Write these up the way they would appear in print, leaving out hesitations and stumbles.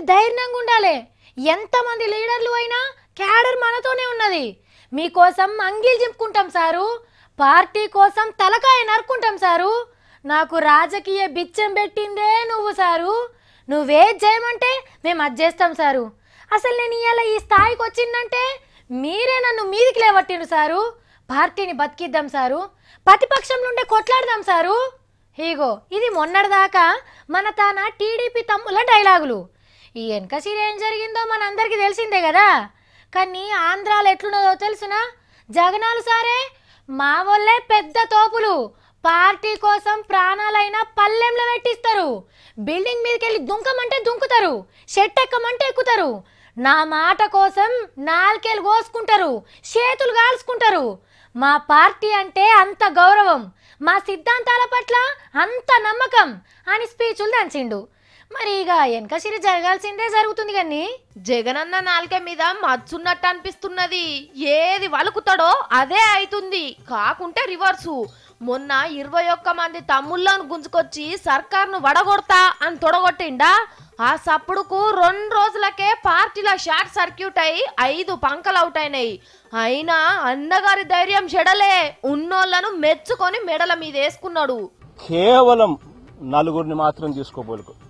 మీరు ధైర్యంగా ఉండాలి. ఎంతమంది లీడర్లు అయినా క్యాడర్ మనతోనే ఉన్నది. మీకోసం అంగీలు చింపుకుంటాం సారు, పార్టీ కోసం తలకాయ నరుకుంటాం సారు. నాకు రాజకీయ బిచ్చం పెట్టిందే నువ్వు సారు. నువ్వేది చేయమంటే మేము అది చేస్తాం సారు. అసలు నేను ఇవాళ ఈ స్థాయికి వచ్చిందంటే మీరే నన్ను మీదికి లేవట్టిరు సారు. పార్టీని బతికిద్దాం సారు, ప్రతిపక్షం నుండే కొట్లాడదాం సారు. హీగో ఇది మొన్నటిదాకా మన తాన టీడీపీ తమ్ముల డైలాగులు. ఈ వెనక సీర ఏం జరిగిందో మనందరికీ తెలిసిందే కదా. కానీ ఆంధ్రాలో ఎట్లున్నదో తెలుసునా? జగనాలు సారే మా వాళ్ళే పెద్ద తోపులు. పార్టీ కోసం ప్రాణాలైనా పల్లెంలో పెట్టిస్తారు. బిల్డింగ్ మీదకి వెళ్ళి దుంకమంటే దుంకుతారు, షెట్ ఎక్కమంటే ఎక్కుతారు. నా మాట కోసం నాలుకేళ్ళు కోసుకుంటారు, చేతులు కాల్చుకుంటారు. మా పార్టీ అంటే అంత గౌరవం, మా సిద్ధాంతాల పట్ల అంత నమ్మకం అని స్పీచులు దంచిండు. మరి ఇక వెనక సిరి జరగాల్సిందే జరుగుతుంది. కానీ జగనన్న నాలుక మీద మచ్చున్నట్టు అనిపిస్తున్నది. ఏది వలుకుతాడో అదే అవుతుంది, కాకుంటే రివర్సు. మొన్న 21 మంది తమ్ముళ్ళను గుంజుకొచ్చి సర్కార్ను వడగొడతా అని తొడగొట్టిండా. ఆ సప్పుడుకు 2 రోజులకే పార్టీలో షార్ట్ సర్క్యూట్ అయి 5 పంకలు అవుట్ అయినాయి. అయినా అన్నగారి ధైర్యం చెడలే, ఉన్నోళ్లను మెచ్చుకొని మెడల మీద వేసుకున్నాడు. కేవలం 4 మాత్రం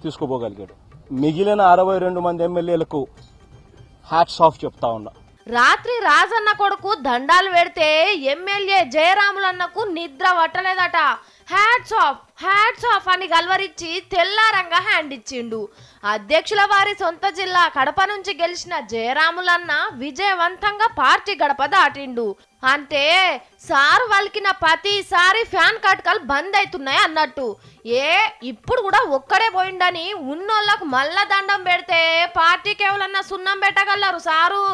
తీసుకోబోగలిగాడు. మిగిలిన 62 మంది ఎమ్మెల్యేలకు హ్యాట్స్ ఆఫ్ చెప్తా ఉన్నా. రాత్రి రాజన్న కొడుకు దండాలు పెడితే ఎమ్మెల్యే జయరాములన్నకు నిద్ర పట్టలేదట. హ్యాట్స్ ఆఫ్ అని గల్వరిచ్చి తెల్లారంగా హ్యాండ్ ఇచ్చిండు. అధ్యక్షుల వారి సొంత జిల్లా కడప నుంచి గెలిచిన జయరాములన్న విజయవంతంగా పార్టీ గడప దాటిండు. అంటే సారు వలికిన ప్రతిసారి ఫ్యాన్ కటకలు బంద్ అవుతున్నాయి అన్నట్టు. ఇప్పుడు కూడా ఒక్కడే పోయిండని ఉన్నోళ్లకు మళ్ళా దండం పెడితే పార్టీకి ఎవరన్నా సున్నం పెట్టగలరు సారు.